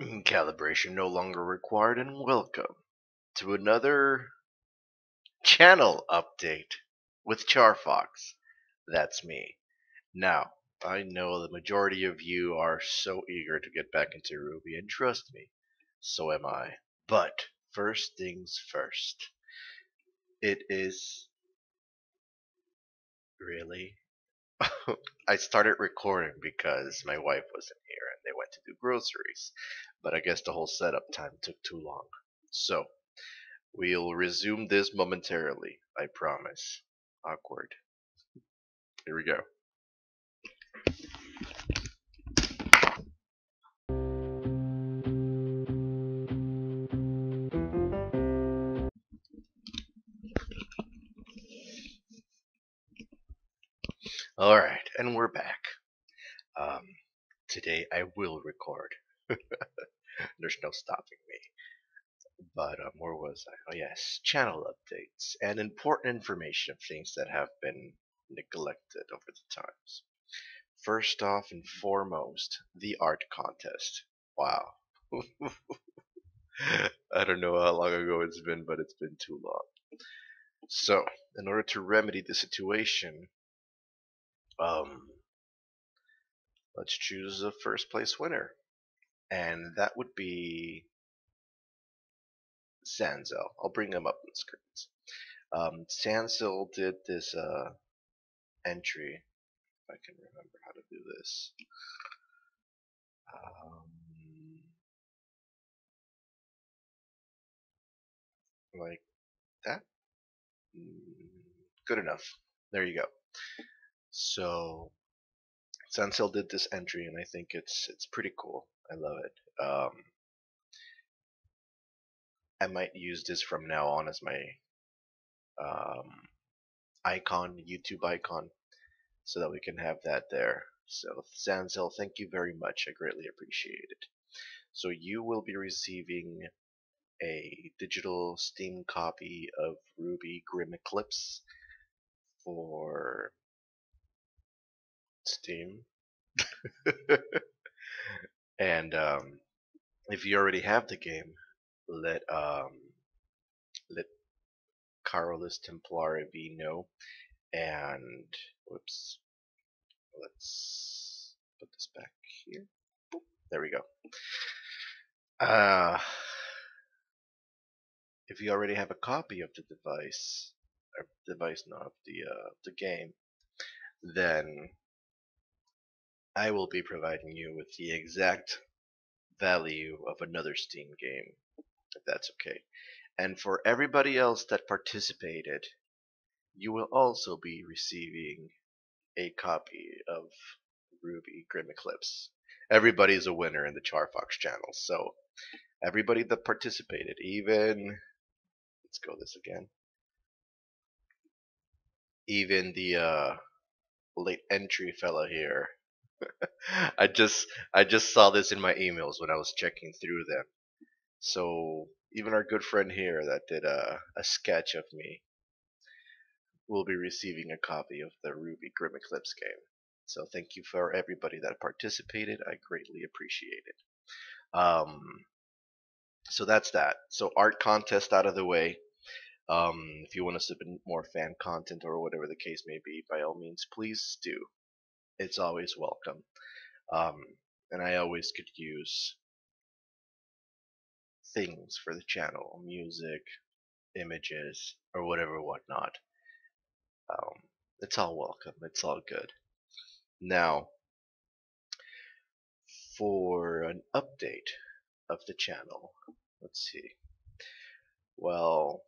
Calibration no longer required, and welcome to another channel update with Charfox. That's me. Now, I know the majority of you are so eager to get back into Ruby, and trust me, so am I. But first things first, it is really. I started recording because my wife wasn't here and they went to do groceries, but I guess the whole setup time took too long. So, we'll resume this momentarily, I promise. Awkward. Here we go. Alright, and we're back. Um, Today I will record. There's no stopping me. But where was I? Oh yes, channel updates and important information of things that have been neglected over the times. First off and foremost, the art contest. Wow. I don't know how long ago it's been, but it's been too long. So, in order to remedy the situation, um, let's choose a first place winner, and that would be Sanzel. I'll bring him up on the screens. Sanzel did this entry. If I can remember how to do this, um, like that. Good enough. There you go. So Sanzel did this entry, and I think it's pretty cool. I love it. I might use this from now on as my um, icon, YouTube icon, so that we can have that there. So Sanzel, thank you very much. I greatly appreciate it. So you will be receiving a digital Steam copy of Ruby Grim Eclipse for Steam. And if you already have the game, let Carolus Templare V know. And whoops, let's put this back here. Boop, there we go. Uh, if you already have a copy of the device, or device not of the game, then I will be providing you with the exact value of another Steam game, if that's okay. And for everybody else that participated, you will also be receiving a copy of Ruby Grim Eclipse. Everybody's a winner in the Charfox channel, so everybody that participated, even let's go this again, even the late entry fella here. I just saw this in my emails when I was checking through them. So even our good friend here that did a sketch of me will be receiving a copy of the Ruby Grim Eclipse game. So thank you for everybody that participated. I greatly appreciate it. So that's that. So art contest out of the way. If you want to submit more fan content or whatever the case may be, by all means, please do. It's always welcome. Um, and I always could use things for the channel, music, images, or whatever whatnot. Um, it's all welcome. It's all good. Now, for an update of the channel, let's see. Well,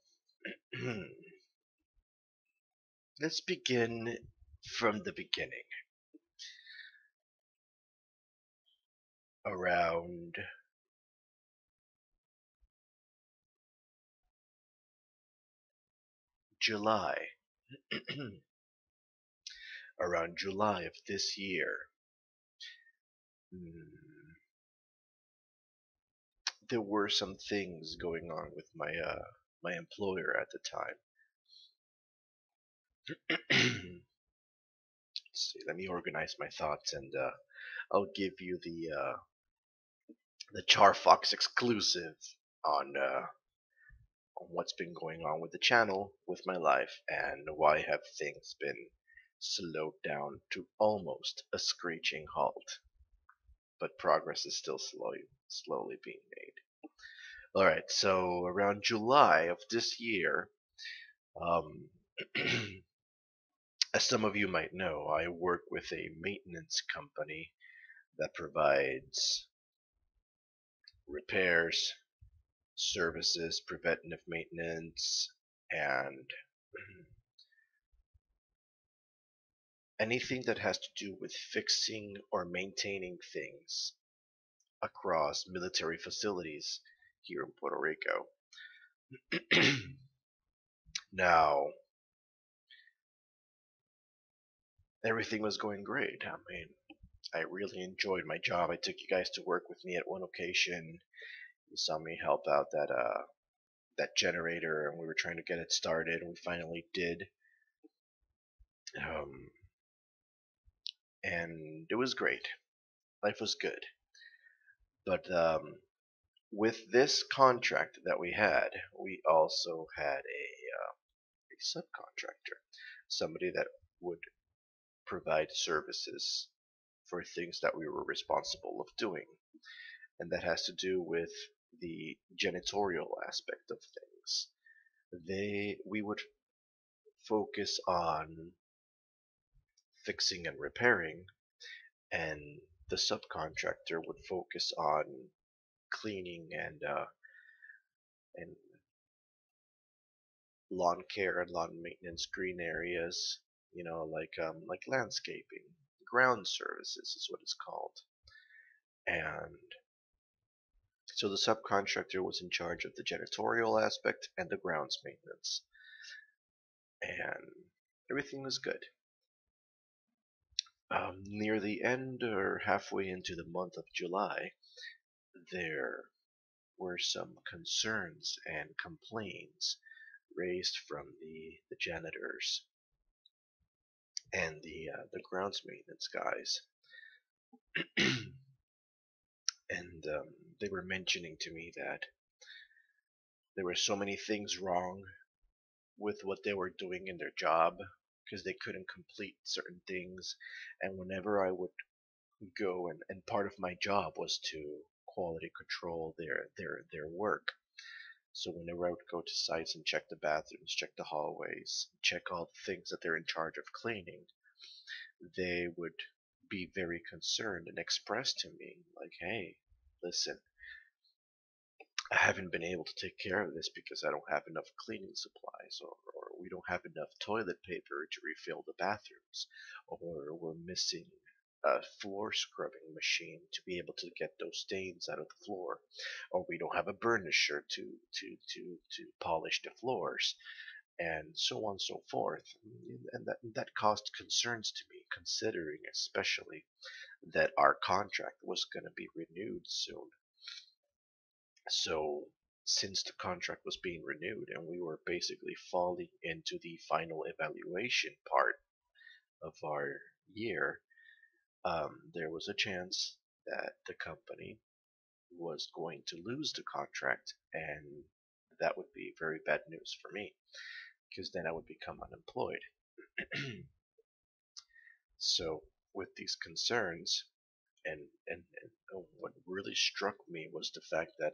let's begin from the beginning. Around July, around July of this year, mm, there were some things going on with my employer at the time. Let's see, let me organize my thoughts and I'll give you the Charfox exclusive on what's been going on with the channel, with my life, and why have things been slowed down to almost a screeching halt. But progress is still slowly being made. Alright, so around July of this year, um, as some of you might know, I work with a maintenance company that provides repairs, services, preventative maintenance, and anything that has to do with fixing or maintaining things across military facilities here in Puerto Rico. Now, everything was going great. I mean, I really enjoyed my job. I took you guys to work with me at one occasion. You saw me help out that generator, and we were trying to get it started, and we finally did. Um, and it was great. Life was good. But with this contract that we had, we also had a subcontractor, somebody that would provide services for things that we were responsible of doing. And that has to do with the janitorial aspect of things. We would focus on fixing and repairing, and the subcontractor would focus on cleaning and lawn care and lawn maintenance, green areas, like landscaping, ground services is what it's called. And so the subcontractor was in charge of the janitorial aspect and the grounds maintenance, and everything was good. Near the end or halfway into the month of July, there were some concerns and complaints raised from the janitors and the grounds maintenance guys, and they were mentioning to me that there were so many things wrong with what they were doing in their job because they couldn't complete certain things, and whenever I would go and part of my job was to quality control their work. So whenever I would go to sites and check the bathrooms, check the hallways, check all the things that they're in charge of cleaning, they would be very concerned and express to me like, hey, listen, I haven't been able to take care of this because I don't have enough cleaning supplies, or we don't have enough toilet paper to refill the bathrooms, or we're missing a floor scrubbing machine to be able to get those stains out of the floor, or we don't have a burnisher to polish the floors, and so on and so forth. And that caused concerns to me, considering especially that our contract was going to be renewed soon. So, since the contract was being renewed and we were basically falling into the final evaluation part of our year, there was a chance that the company was going to lose the contract, and that would be very bad news for me because then I would become unemployed. So, with these concerns, and what really struck me was the fact that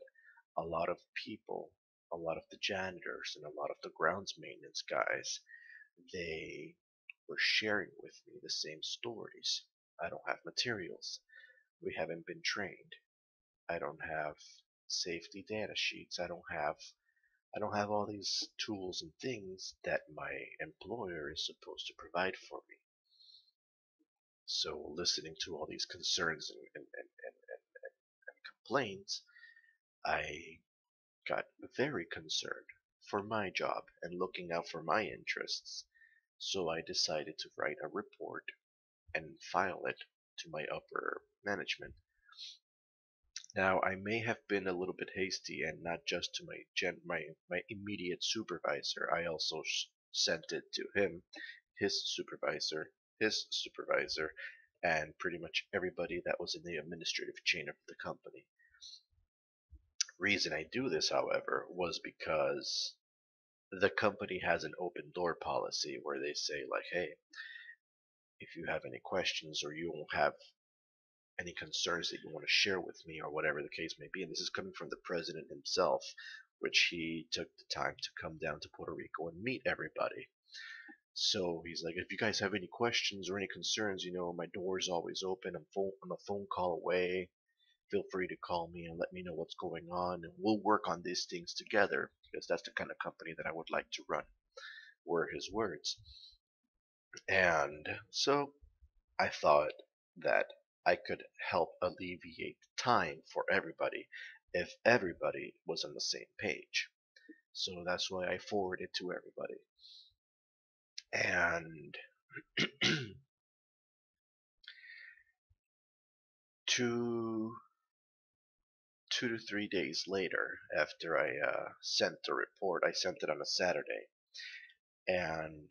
a lot of people, a lot of the janitors, and a lot of the grounds maintenance guys, they were sharing with me the same stories. I don't have materials. We haven't been trained. I don't have safety data sheets. I don't have all these tools and things that my employer is supposed to provide for me. So listening to all these concerns and complaints, I got very concerned for my job and looking out for my interests. So I decided to write a report and file it to my upper management. Now, I may have been a little bit hasty and not just to my immediate supervisor. I also sent it to him, his supervisor, and pretty much everybody that was in the administrative chain of the company. reason I do this, however, was because the company has an open door policy where they say like, hey, if you have any questions or you don't have any concerns that you want to share with me or whatever the case may be, and this is coming from the president himself, which he took the time to come down to Puerto Rico and meet everybody. So he's like, if you guys have any questions or any concerns, my door is always open. I'm a phone call away. Feel free to call me and let me know what's going on, and we'll work on these things together, because that's the kind of company that I would like to run, were his words. And so I thought that I could help alleviate time for everybody if everybody was on the same page. So that's why I forwarded to everybody. And two 2 to 3 days later, after I sent the report, I sent it on a Saturday, and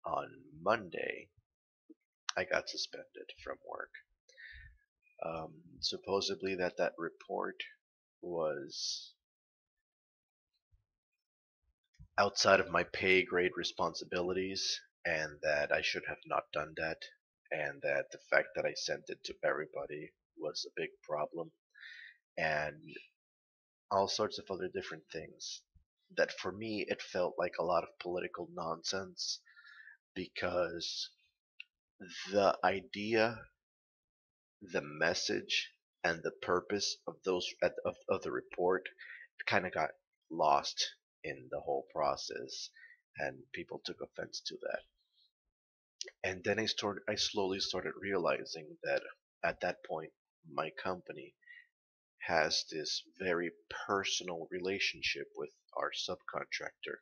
on Monday I got suspended from work. Supposedly that report was outside of my pay grade responsibilities, and that I should have not done that, and that the fact that I sent it to everybody was a big problem, and all sorts of other different things. That for me, it felt like a lot of political nonsense, because the idea, the message, and the purpose of of the report kind of got lost in the whole process, and people took offense to that. And then I slowly started realizing that at that point, my company has this very personal relationship with our subcontractor.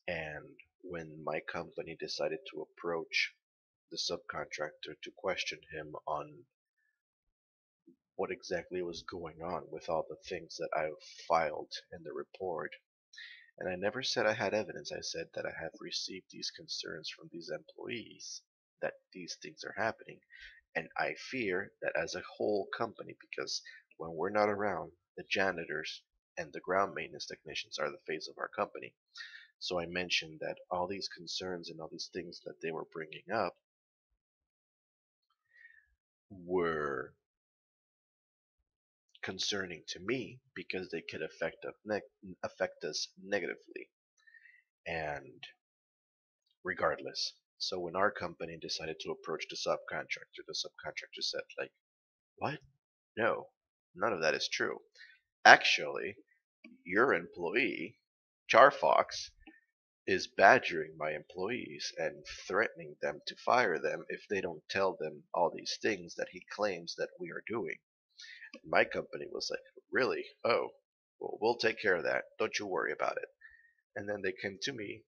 And when my company decided to approach the subcontractor to question him on what exactly was going on with all the things that I filed in the report, and I never said I had evidence. I said that I have received these concerns from these employees that these things are happening. And I fear that as a whole company, because when we're not around, the janitors and the ground maintenance technicians are the face of our company. So I mentioned that all these concerns and all these things that they were bringing up were concerning to me because they could affect us negatively. And regardless. So when our company decided to approach the subcontractor said like, "What? No, none of that is true. Actually, your employee, Charfox, is badgering my employees and threatening them to fire them if they don't tell them all these things that he claims that we are doing." And my company was like, "Really? Oh, well, we'll take care of that. Don't you worry about it." And then they came to me,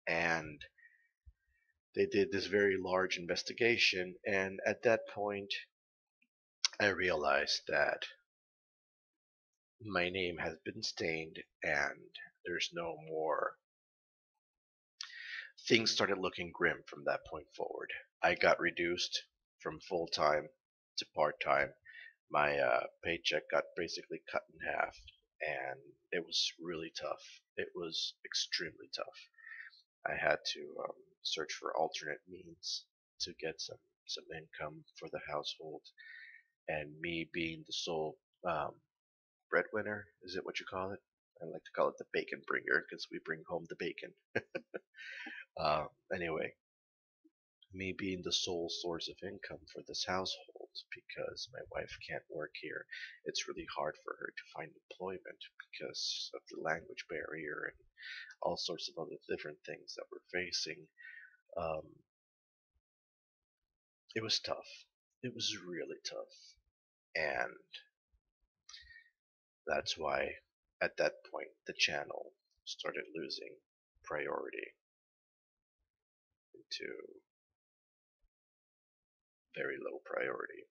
and they did this very large investigation, and at that point I realized that my name has been stained, and there's no more. Things started looking grim from that point forward. I got reduced from full time to part time. My paycheck got basically cut in half, and it was really tough. It was extremely tough. I had to search for alternate means to get some income for the household, and me being the sole breadwinner, is it what you call it? I like to call it the bacon bringer because we bring home the bacon. Anyway, me being the sole source of income for this household, because my wife can't work here, it's really hard for her to find employment because of the language barrier and all sorts of other different things that we're facing. Um, it was tough. It was really tough. And that's why at that point the channel started losing priority into very low priority.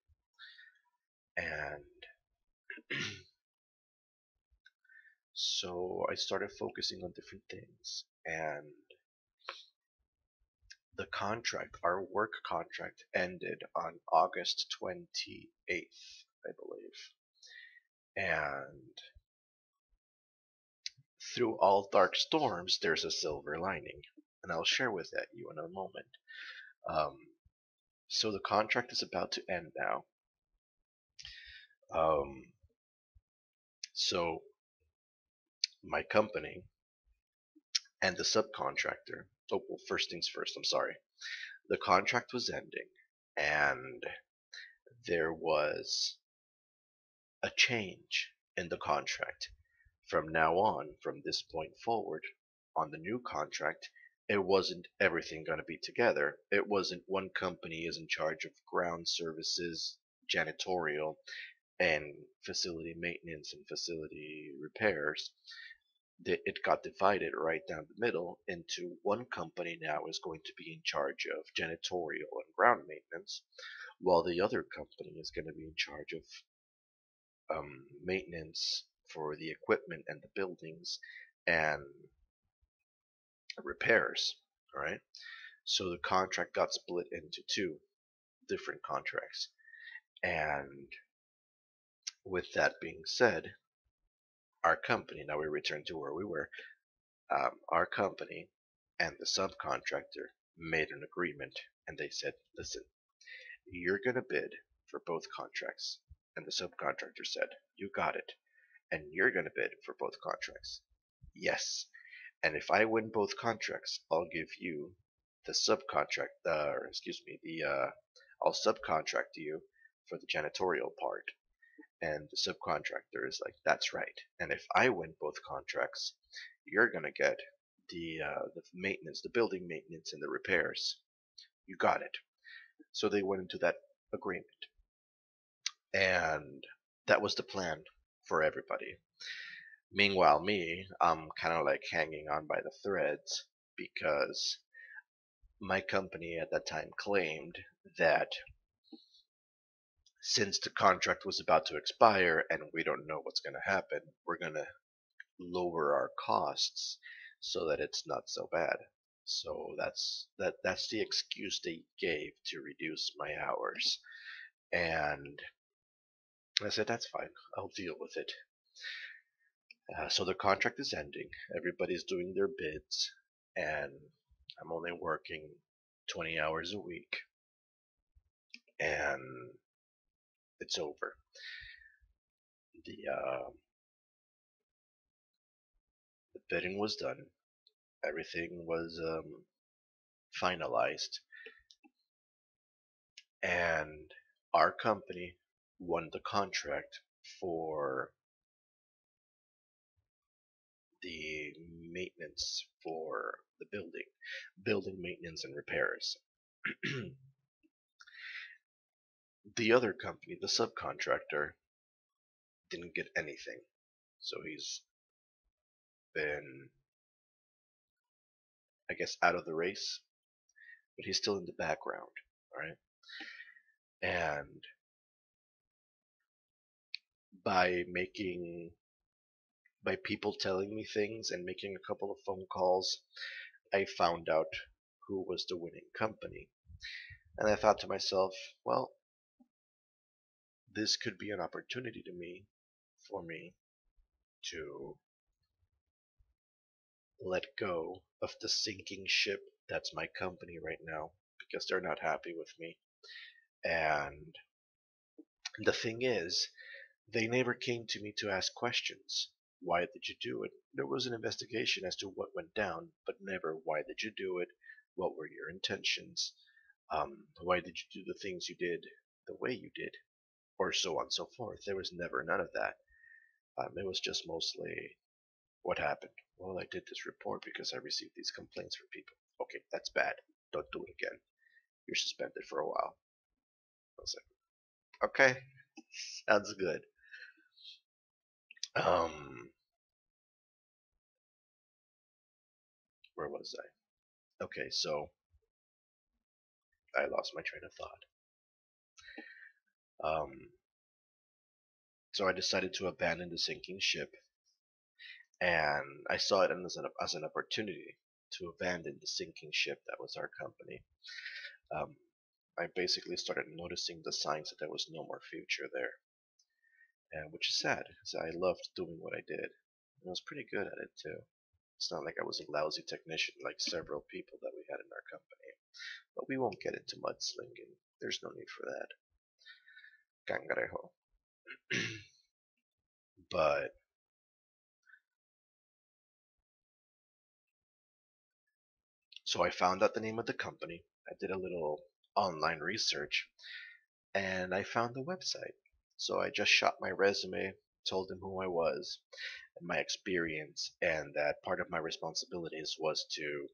And so I started focusing on different things. And the contract, our work contract, ended on August 28th, I believe. And through all dark storms, there's a silver lining, and I'll share with that you in a moment. Um, so the contract is about to end now. Um, so my company and the subcontractor. Oh, well, first things first. I'm sorry. The contract was ending, and there was a change in the contract. From now on, from this point forward, on the new contract, it wasn't everything going to be together. It wasn't one company is in charge of ground services, janitorial, and facility maintenance and facility repairs. It got divided right down the middle into one company now is going to be in charge of janitorial and ground maintenance, while the other company is going to be in charge of maintenance for the equipment and the buildings and repairs. All right. So the contract got split into two different contracts. And with that being said, our company, now we return to where we were, our company and the subcontractor made an agreement and they said, listen, you're going to bid for both contracts. And the subcontractor said, you got it. And you're going to bid for both contracts. Yes. And if I win both contracts, I'll give you the subcontract, or excuse me, I'll subcontract you for the janitorial part. And the subcontractor is like, that's right. And if I win both contracts, you're gonna get the maintenance, the building maintenance, and the repairs. You got it. So they went into that agreement, and that was the plan for everybody. Meanwhile, me, I'm kind of like hanging on by the threads because my company at that time claimed that since the contract was about to expire and we don't know what's going to happen, we're going to lower our costs so that it's not so bad. So that's the excuse they gave to reduce my hours. And I said that's fine. I'll deal with it. So the contract is ending. Everybody's doing their bids, and I'm only working 20 hours a week, and it's over. The bidding was done. Everything was finalized, and our company won the contract for the maintenance for the building maintenance and repairs. The other company, the subcontractor, didn't get anything. So he's been, I guess, out of the race, but he's still in the background, right? And by making, by people telling me things and making a couple of phone calls, I found out who was the winning company. And I thought to myself, well, this could be an opportunity for me to let go of the sinking ship that's my company right now because they're not happy with me. And the thing is, they never came to me to ask questions. Why did you do it? There was an investigation as to what went down, but never why did you do it? What were your intentions? Why did you do the things you did the way you did? Or so on and so forth. There was never none of that. It was just mostly what happened. Well, I did this report because I received these complaints from people. Okay, that's bad. Don't do it again. You're suspended for a while. I was like, okay, sounds good. Um, where was I? Okay, so I lost my train of thought. Um, so I decided to abandon the sinking ship, and I saw it as an opportunity to abandon the sinking ship that was our company. Um, I basically started noticing the signs that there was no more future there, and which is sad because I loved doing what I did. I was pretty good at it too. It's not like I was a lousy technician like several people that we had in our company. But we won't get into mudslinging. There's no need for that. Cangrejo. But so I found out the name of the company. I did a little online research and I found the website. So I just shot my resume, told them who I was and my experience, and that part of my responsibilities was to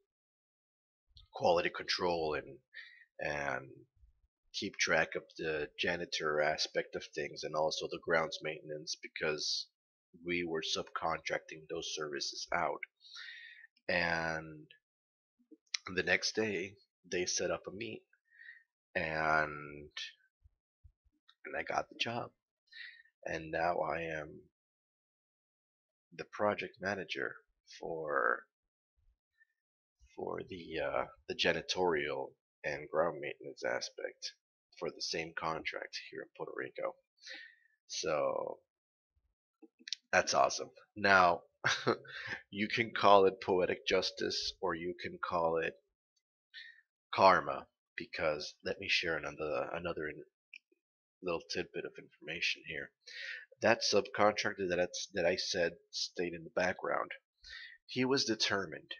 quality control and keep track of the janitor aspect of things and also the grounds maintenance because we were subcontracting those services out. And the next day, they set up a meet, and I got the job. And now I am the project manager for the janitorial and ground maintenance aspect for the same contract here in Puerto Rico. So that's awesome. Now, you can call it poetic justice or you can call it karma because let me share another little tidbit of information here. That subcontractor that I said stayed in the background. He was determined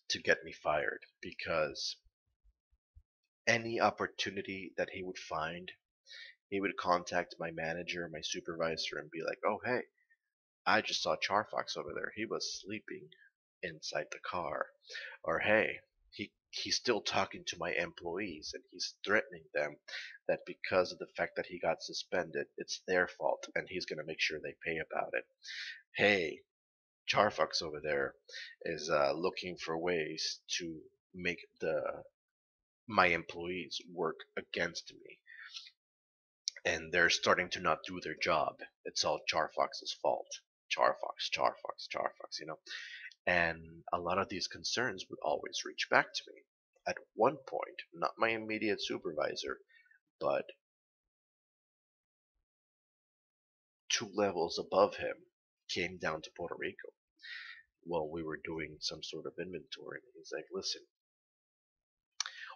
to get me fired because any opportunity that he would find, he would contact my manager, my supervisor, and be like, "Oh, hey, I just saw Charfox over there. He was sleeping inside the car." Or, "Hey, he's still talking to my employees and he's threatening them that because of the fact that he got suspended, it's their fault and he's going to make sure they pay about it. Hey, Charfox over there is looking for ways to make the my employees work against me and they're starting to not do their job. It's all Charfox's fault. Charfox, Charfox, Charfox, you know." And a lot of these concerns would always reach back to me. At one point, not my immediate supervisor, but 2 levels above him came down to Puerto Rico while we were doing some sort of inventory. And he's like, "Listen,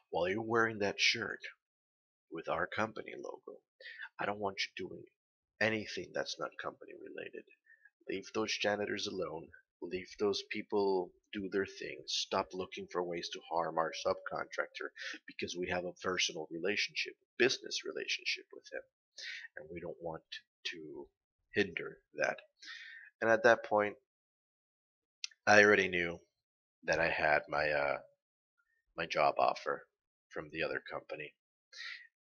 while you're wearing that shirt with our company logo, I don't want you doing anything that's not company related. Leave those janitors alone. Leave those people do their thing. Stop looking for ways to harm our subcontractor because we have a personal relationship, business relationship with him, and we don't want to hinder that." And at that point, I already knew that I had my job offer from the other company,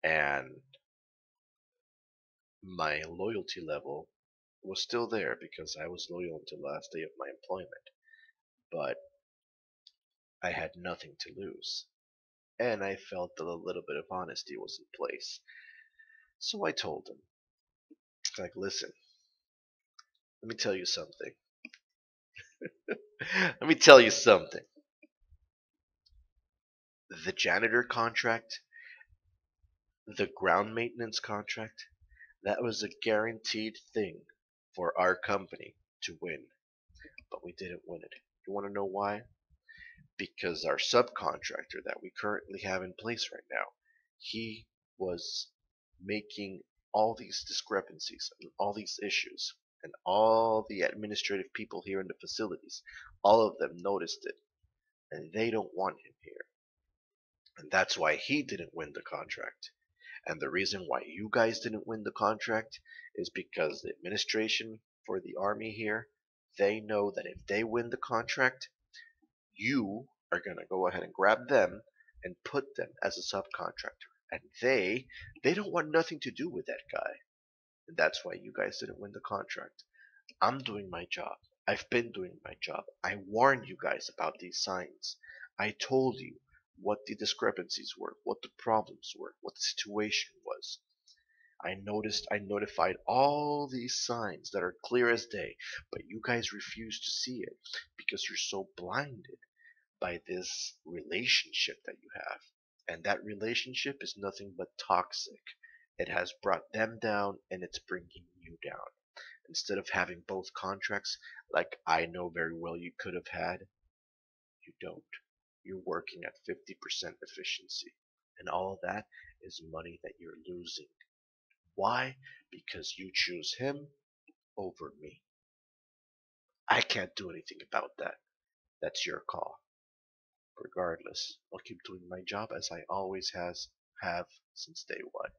and my loyalty level was still there because I was loyal until the last day of my employment. But I had nothing to lose, and I felt that a little bit of honesty was in place. So I told him, like, "Listen, let me tell you something. Let me tell you something. The janitor contract, the ground maintenance contract, that was a guaranteed thing for our company to win, but we didn't win it. You want to know why? Because our subcontractor that we currently have in place right now, he was making all these discrepancies and all these issues, and all the administrative people here in the facilities, all of them noticed it, and they don't want him here. And that's why he didn't win the contract. And the reason why you guys didn't win the contract is because the administration for the army here, they know that if they win the contract, you are going to go ahead and grab them and put them as a subcontractor. And they don't want nothing to do with that guy. And that's why you guys didn't win the contract. I'm doing my job. I've been doing my job. I warned you guys about these signs. I told you what the discrepancies were, what the problems were, what the situation was. I notified all these signs that are clear as day, but you guys refuse to see it because you're so blinded by this relationship that you have. And that relationship is nothing but toxic. It has brought them down and it's bringing you down. Instead of having both contracts, like I know very well you could have had, you don't. You're working at 50% efficiency. And all of that is money that you're losing. Why? Because you choose him over me. I can't do anything about that. That's your call. Regardless, I'll keep doing my job as I always have since day one.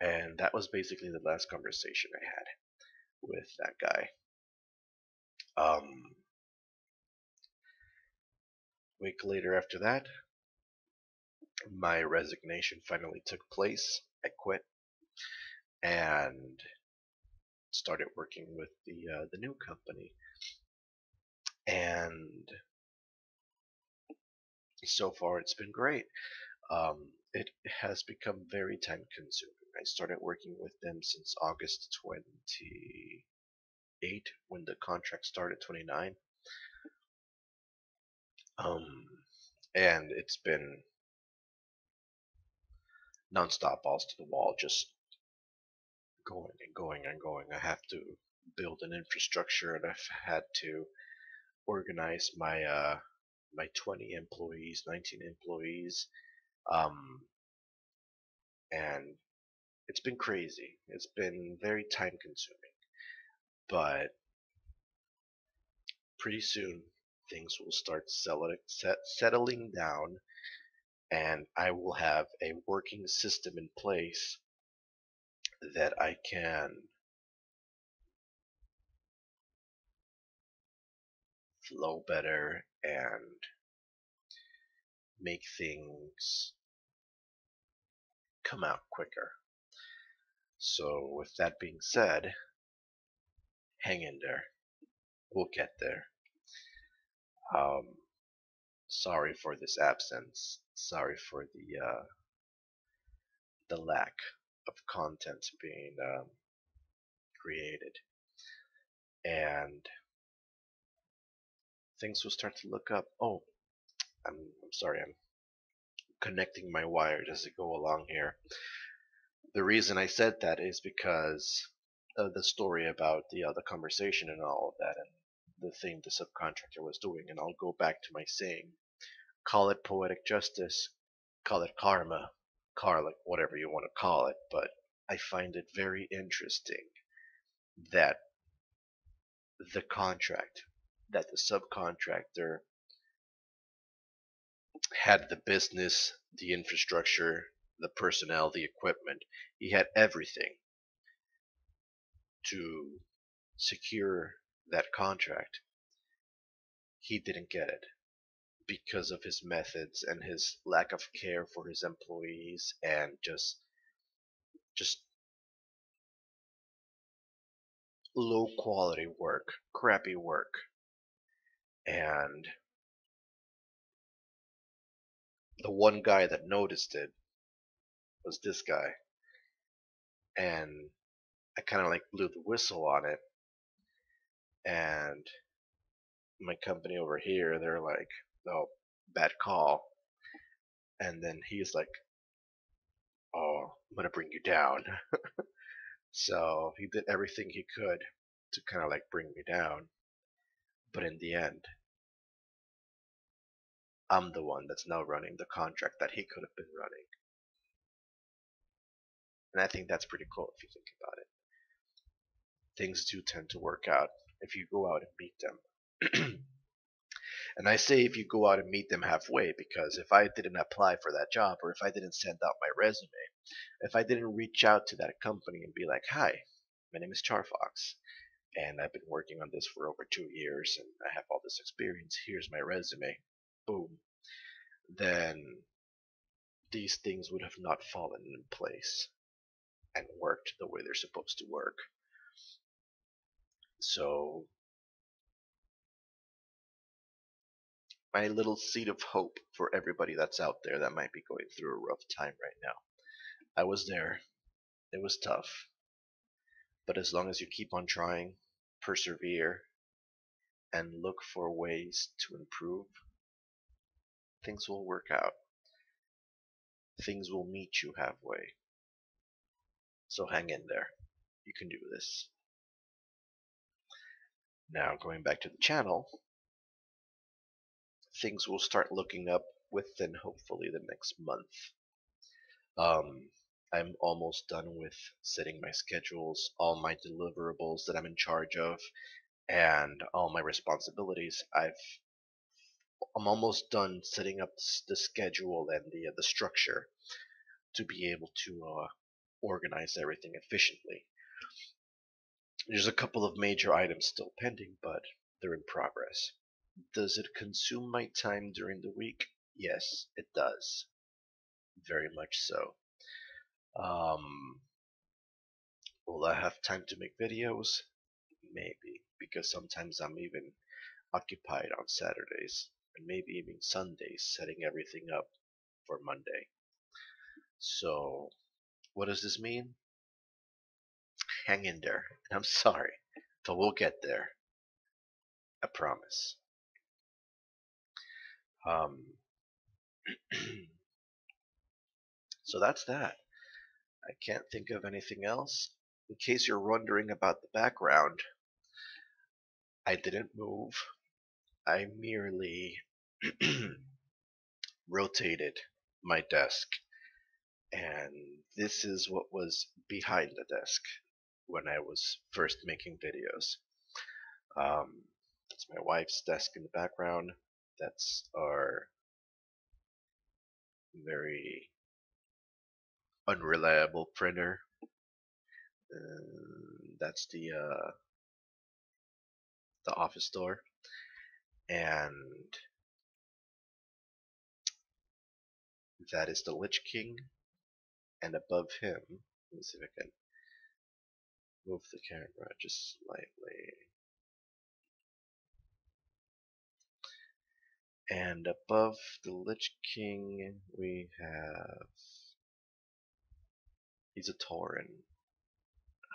And that was basically the last conversation I had with that guy. Week later after that, my resignation finally took place. I quit and started working with the new company. And so far, it's been great. It has become very time consuming. I started working with them since August 28 when the contract started, 29. And it's been nonstop, balls to the wall, just going and going and going. I have to build an infrastructure, and I've had to organize my 20 employees, 19 employees, um, and it's been crazy. It's been very time consuming, but pretty soon things will start settling down, and I will have a working system in place that I can flow better and make things come out quicker. So, with that being said, hang in there. We'll get there. Um, Sorry for this absence. Sorry for the lack of content being created, and things will start to look up. Oh, I'm sorry. I'm connecting my wires as I go along here. The reason I said that is because of the story about the conversation and all of that, and the thing the subcontractor was doing. And I'll go back to my saying: call it poetic justice, call it karma, call it whatever you want to call it. But I find it very interesting that the contract, that the subcontractor had the business, the infrastructure, the personnel, the equipment. He had everything to secure that contract. He didn't get it because of his methods and his lack of care for his employees, and just low quality work, crappy work. And the one guy that noticed it was this guy, and I kind of like blew the whistle on it. And my company over here, they're like, "Oh, bad call." And then he's like, "Oh, I'm gonna bring you down." So he did everything he could to kind of like bring me down. But in the end, I'm the one that's now running the contract that he could have been running. And I think that's pretty cool if you think about it. Things do tend to work out if you go out and meet them. And I say if you go out and meet them halfway, because if I didn't apply for that job, or if I didn't send out my resume, if I didn't reach out to that company and be like, "Hi, my name is Charfox, and I've been working on this for over 2 years, and I have all this experience. Here's my resume," boom, then these things would have not fallen in place and worked the way they're supposed to work. So, my little seed of hope for everybody that's out there that might be going through a rough time right now. I was there. It was tough. But as long as you keep on trying, persevere, and look for ways to improve, things will work out. Things will meet you halfway. So hang in there. you can do this. Now, going back to the channel, things will start looking up within hopefully the next month. I'm almost done with setting my schedules, all my deliverables that I'm in charge of, and all my responsibilities. I'm almost done setting up the schedule and the structure to be able to organize everything efficiently. There's a couple of major items still pending, but they're in progress. Does it consume my time during the week? Yes, it does. Very much so. Will I have time to make videos? Maybe, because sometimes I'm even occupied on Saturdays, and maybe even Sundays, setting everything up for Monday. So, what does this mean? Hang in there. I'm sorry, but we'll get there. I promise. So that's that. I can't think of anything else. In case you're wondering about the background, I didn't move. I merely rotated my desk, and this is what was behind the desk when I was first making videos. That's my wife's desk in the background. That's our very unreliable printer. That's the office door, and that is the Lich King. And above him, let me see if I can move the camera just slightly. And above the Lich King, we have, he's a Tauren.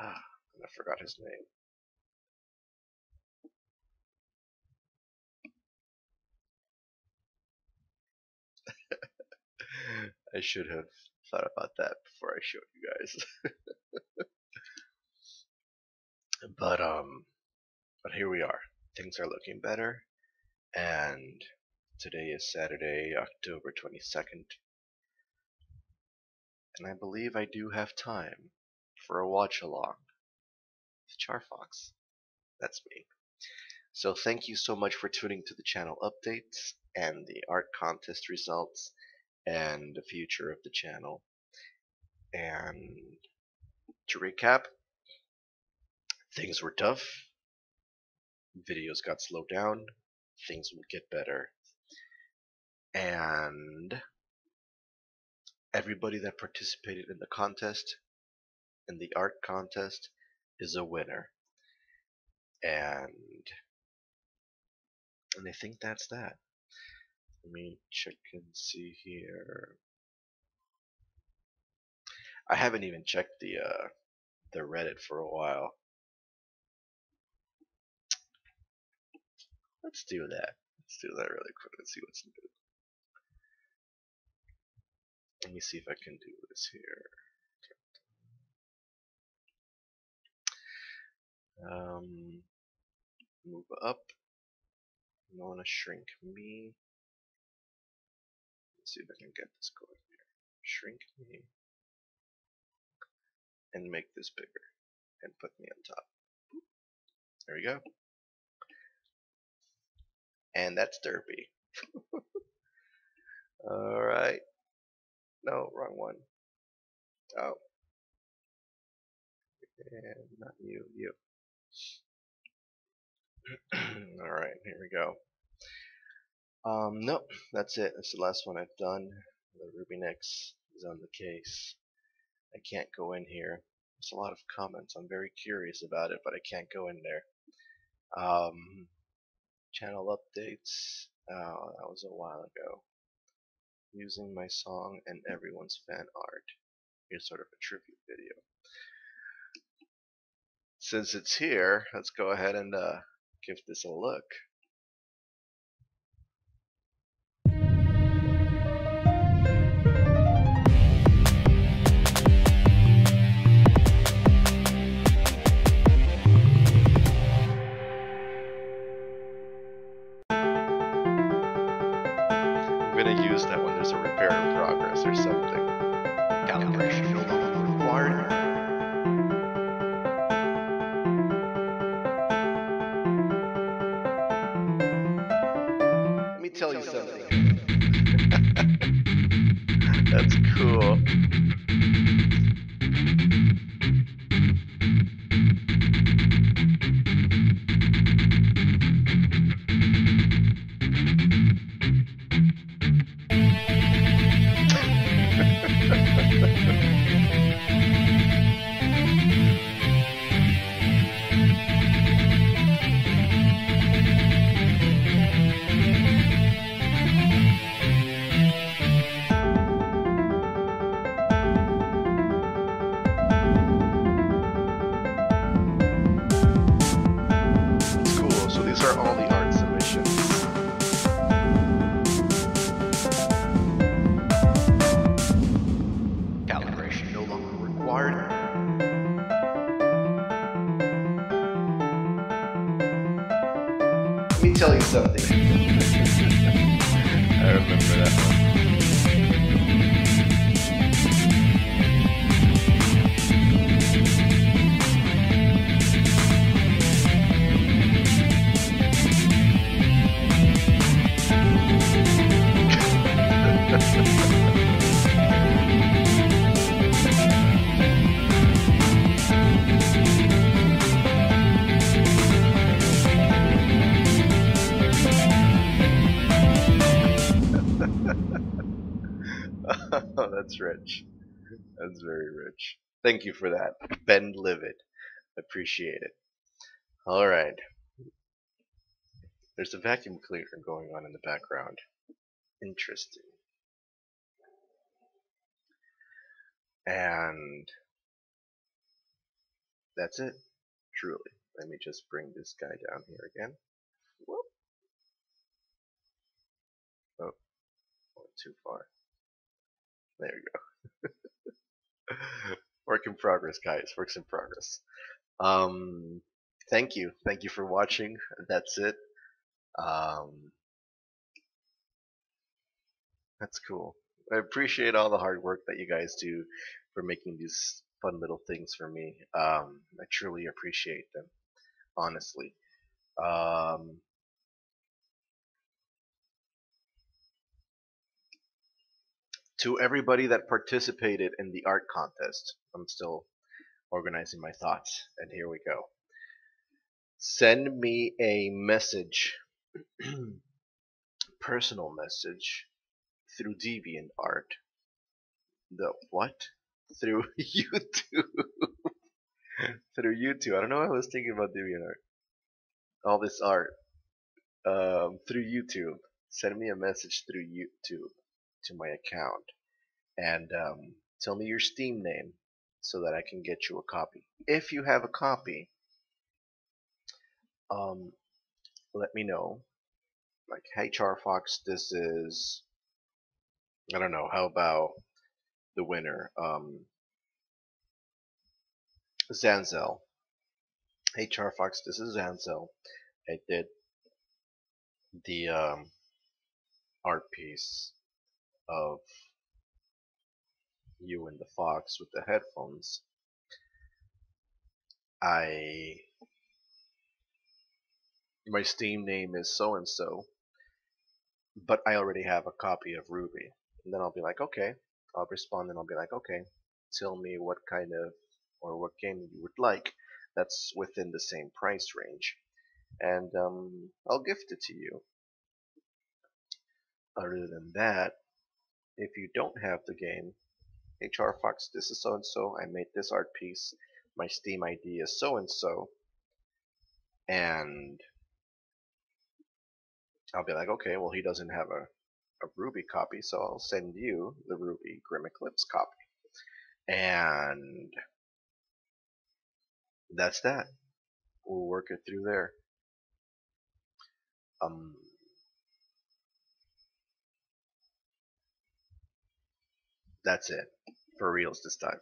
I forgot his name. I should have thought about that before I showed you guys. But here we are. Things are looking better, and today is Saturday, October 22nd, and I believe I do have time for a watch along with Charfox. That's me. So thank you so much for tuning to the channel updates and the art contest results and the future of the channel. And to recap, things were tough, videos got slowed down, things will get better, and everybody that participated in the contest, in the art contest, is a winner. And I think that's that. Let me check and see here. I haven't even checked the Reddit for a while. Let's do that. Let's do that really quick and see what's new. Let me see if I can do this here. Move up. I want to shrink me. Let's see if I can get this going here. Shrink me. And make this bigger. And put me on top. There we go. And that's derpy. Alright. No, wrong one. Oh. And not you, you. Alright, here we go. Nope, that's it. That's the last one I've done. The Rubinix is on the case. I can't go in here. There's a lot of comments. I'm very curious about it, but I can't go in there. Channel updates. Oh, that was a while ago. Using my song and everyone's fan art. Here's sort of a tribute video. Since it's here, let's go ahead and give this a look. That's cool. It's cool. So these are all the art submissions. Calibration no longer required. Let me tell you something. I remember that one. That's rich. That's very rich. Thank you for that. Ben Livid. Appreciate it. Alright. There's a vacuum cleaner going on in the background. Interesting. And that's it. Truly. Let me just bring this guy down here again. Whoop. Oh, went too far. There we go. Work in progress, guys. Works in progress. Thank you. Thank you for watching. That's it. That's cool. I appreciate all the hard work that you guys do for making these fun little things for me. I truly appreciate them, honestly. Um, to everybody that participated in the art contest, I'm still organizing my thoughts, and here we go. Send me a message, personal message, through DeviantArt. The what? Through YouTube. Through YouTube. I don't know why I was thinking about DeviantArt. All this art. Through YouTube. Send me a message through YouTube to my account. And tell me your Steam name so that I can get you a copy. If you have a copy, let me know. Like, hey Charfox, this is, I don't know, how about the winner? Zanzel. Hey Charfox, this is Zanzel. I did the art piece of you and the fox with the headphones. My Steam name is so and so, but I already have a copy of Ruby. And then I'll be like, okay. I'll respond and I'll be like, okay, tell me what kind of or what game you would like that's within the same price range, and I'll gift it to you. Other than that, if you don't have the game, HR Fox, this is so and so. I made this art piece. My Steam ID is so and so, and I'll be like, okay, well, he doesn't have a Ruby copy, so I'll send you the Ruby Grim Eclipse copy. And that's that. We'll work it through there. That's it. For reals this time.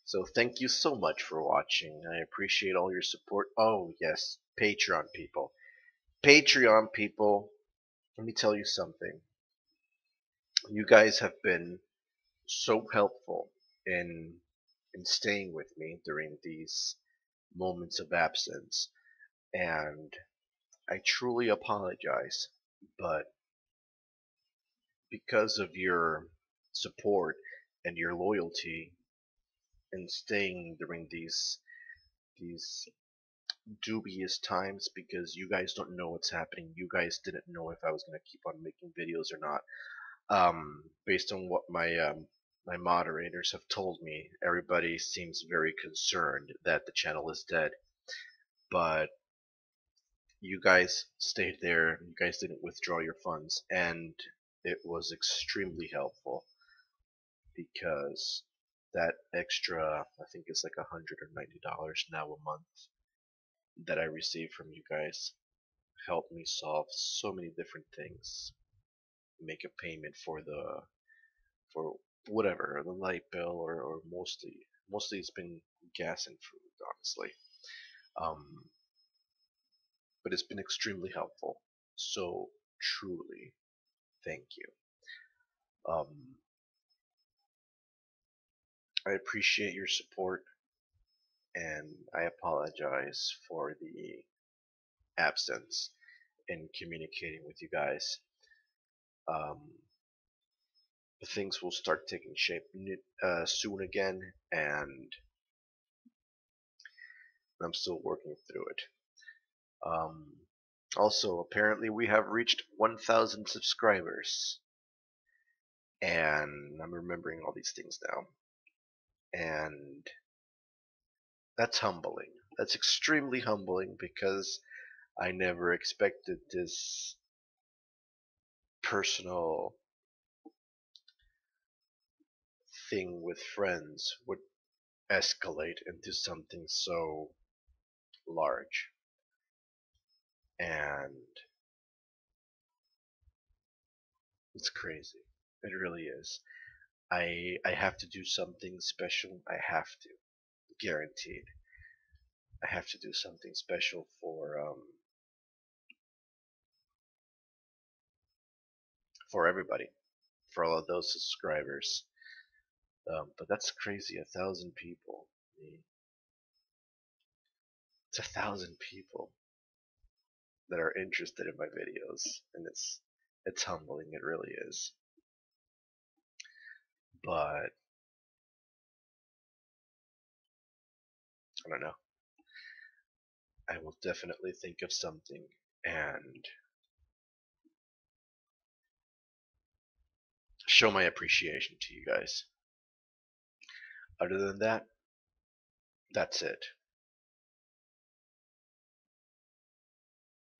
So thank you so much for watching. I appreciate all your support. Oh, yes, Patreon people. Patreon people, let me tell you something. You guys have been so helpful in staying with me during these moments of absence, and I truly apologize, but because of your support and your loyalty in staying during these dubious times, because you guys don't know what's happening. You guys didn't know if I was gonna keep on making videos or not. Based on what my moderators have told me, everybody seems very concerned that the channel is dead. But you guys stayed there. You guys didn't withdraw your funds, and it was extremely helpful because that extra, I think it's like $190 now a month that I receive from you guys helped me solve so many different things. Make a payment for whatever, the light bill, or mostly it's been gas and food, honestly. Um, but it's been extremely helpful. So truly, thank you. Um, I appreciate your support, and I apologize for the absence in communicating with you guys. Um, things will start taking shape soon again, and I'm still working through it. Um, Also, apparently, we have reached 1,000 subscribers, and I'm remembering all these things now. And that's humbling. That's extremely humbling because I never expected this personal thing with friends would escalate into something so large. And it's crazy. It really is. I have to do something special. I have to. Guaranteed. I have to do something special for everybody, for all of those subscribers. But that's crazy. 1,000 people. I mean, it's 1,000 people that are interested in my videos, and it's humbling. It really is. But I don't know. I will definitely think of something and show my appreciation to you guys. Other than that, that's it.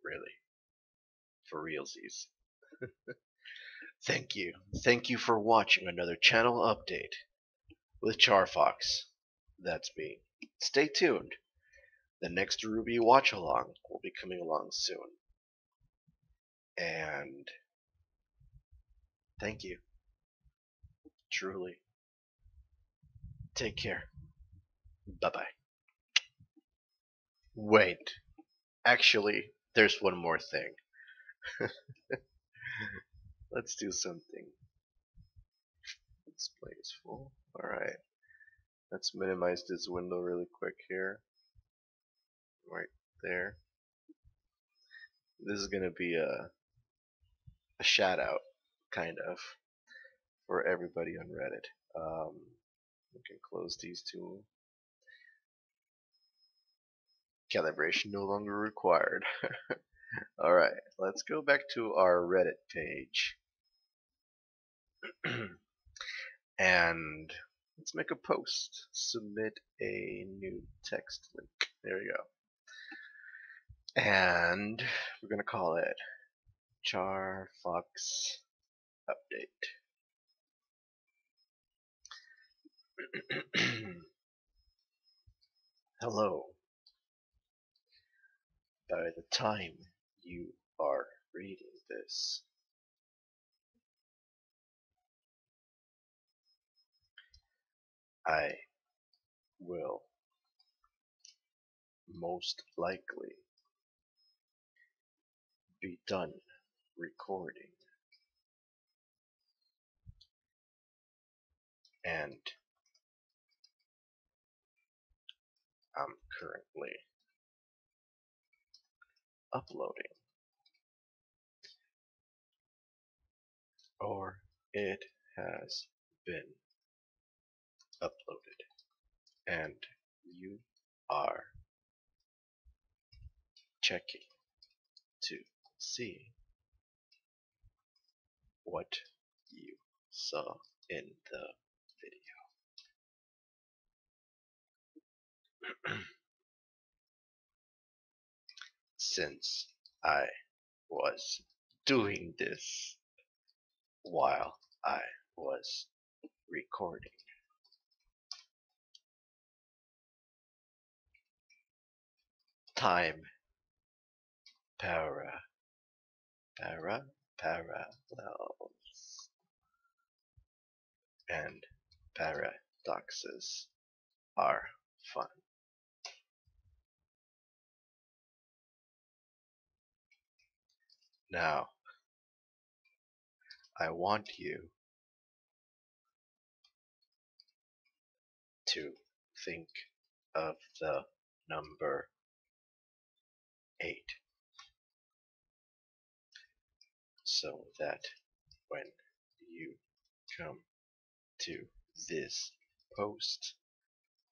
Really, for realsies. Thank you. Thank you for watching another channel update with Charfox. That's me. Stay tuned. The next Ruby watch along will be coming along soon. And thank you. Truly. Take care. Bye bye. Wait. Actually, there's one more thing. Let's do something. Display is full. Alright. Let's minimize this window really quick here. Right there. This is gonna be a shout out, kind of, for everybody on Reddit. We can close these two. Calibration no longer required. Alright, let's go back to our Reddit page. And let's make a post. Submit a new text link. There we go. And we're gonna call it Charfox Update. Hello. By the time you are reading this, I will most likely be done recording, and I'm currently uploading, or it has been uploaded, and you are checking to see what you saw in the video. Since I was doing this while I was recording, time parallels and paradoxes are fun. Now, I want you to think of the number 8 so that when you come to this post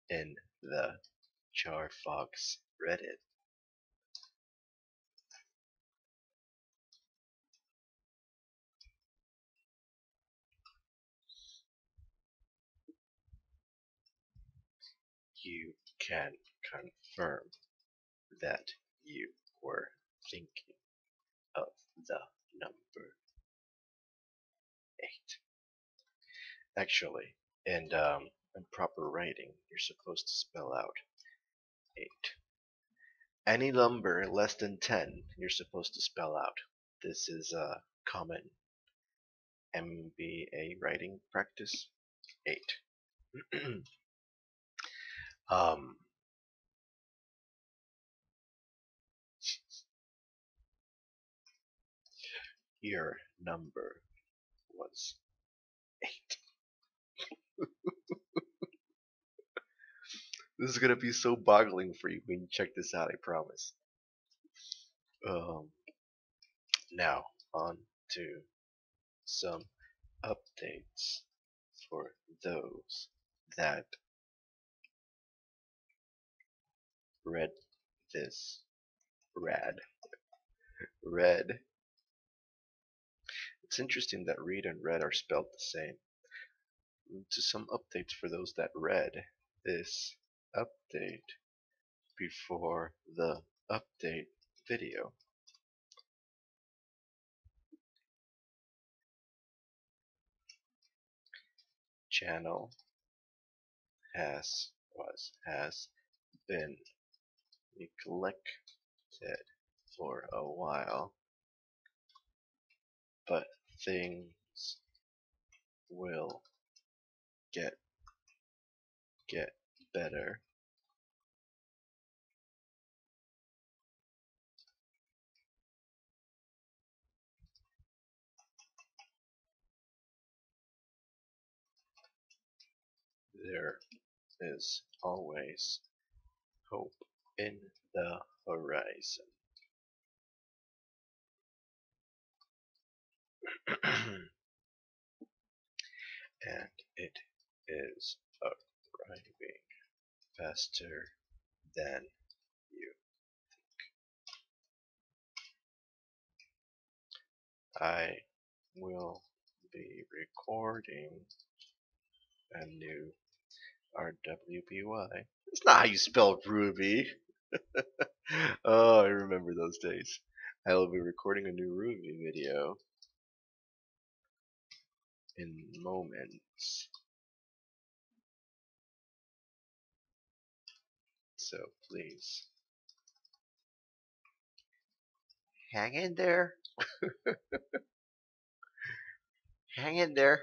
in the Charfox Reddit, you can confirm that you were thinking of the number 8. Actually, in proper writing, you're supposed to spell out 8. Any number less than 10, you're supposed to spell out. This is a common MBA writing practice. 8. um, your number was 8. This is gonna be so boggling for you when you check this out, I promise. Um, Now, on to some updates for those that read this read. It's interesting that read and read are spelled the same. To some updates for those that read this update before the update video. Channel has been neglected for a while, but things will get better. There is always hope in the horizon. And it is arriving faster than you. I will be recording a new RWBY. That's not how you spell Ruby. Oh, I remember those days. I will be recording a new Ruby video in moments. So please hang in there. Hang in there.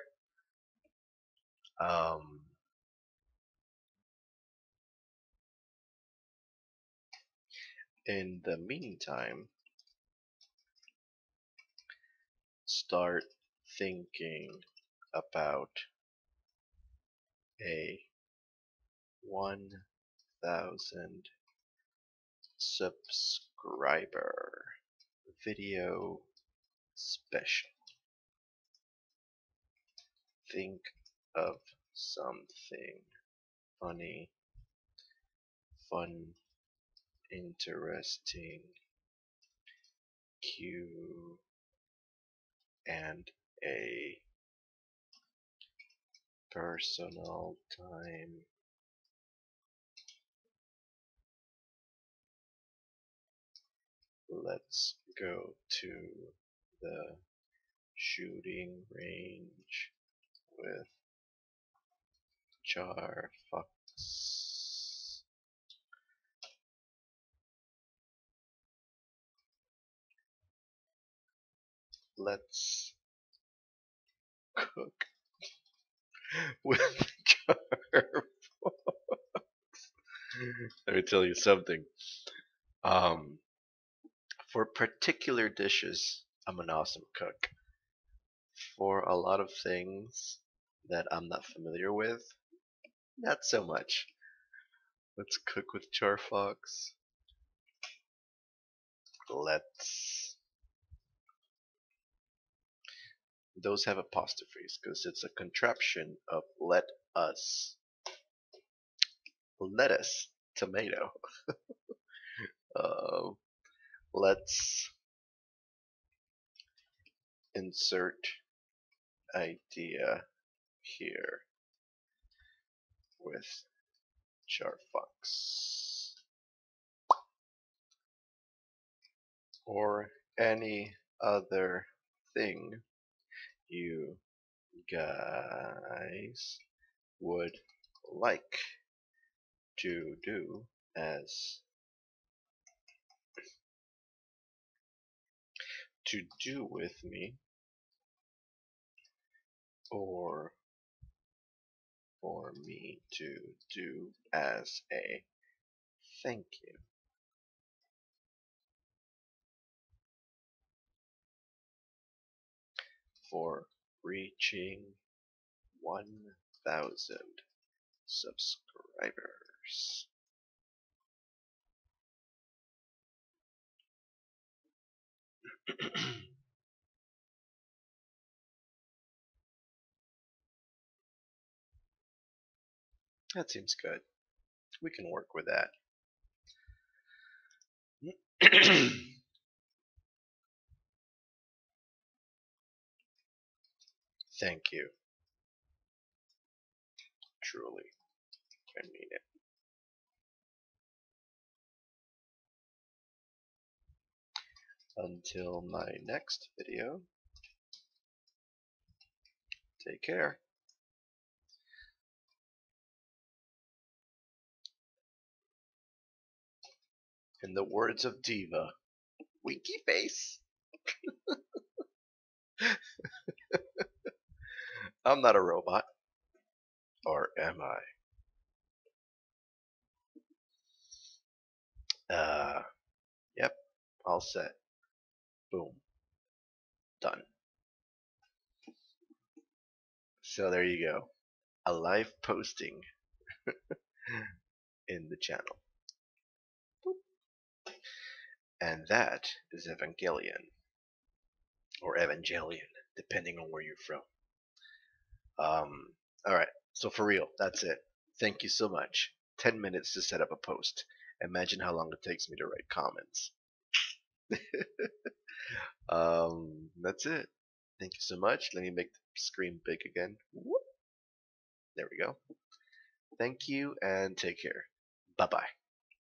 In the meantime, start thinking about a 1,000 subscriber video special. Think of something funny, fun, interesting, Q and A personal time. Let's go to the shooting range with Jar Fox. Let's cook with Jar Fox. Let me tell you something. Um, for particular dishes, I'm an awesome cook. For a lot of things that I'm not familiar with, not so much. Let's cook with Jar Fox. Let's. Those have apostrophes because it's a contraption of let us. Lettuce, tomato. Uh, let's insert idea here with Jar Fox. Or any other thing you guys would like to do as to do with me or for me to do as a thank you. For reaching 1,000 subscribers. That seems good. We can work with that. Thank you. Truly. I mean it. Until my next video, take care. In the words of Diva, winky face. I'm not a robot. Or am I? Yep, all set. Boom. Done. So there you go. A live posting in the channel. And that is Evangelion. Or Evangelion, depending on where you're from. Alright, so for real, that's it. Thank you so much. 10 minutes to set up a post. Imagine how long it takes me to write comments. That's it. Thank you so much. Let me make the screen big again. Whoop. There we go. Thank you and take care. Bye bye.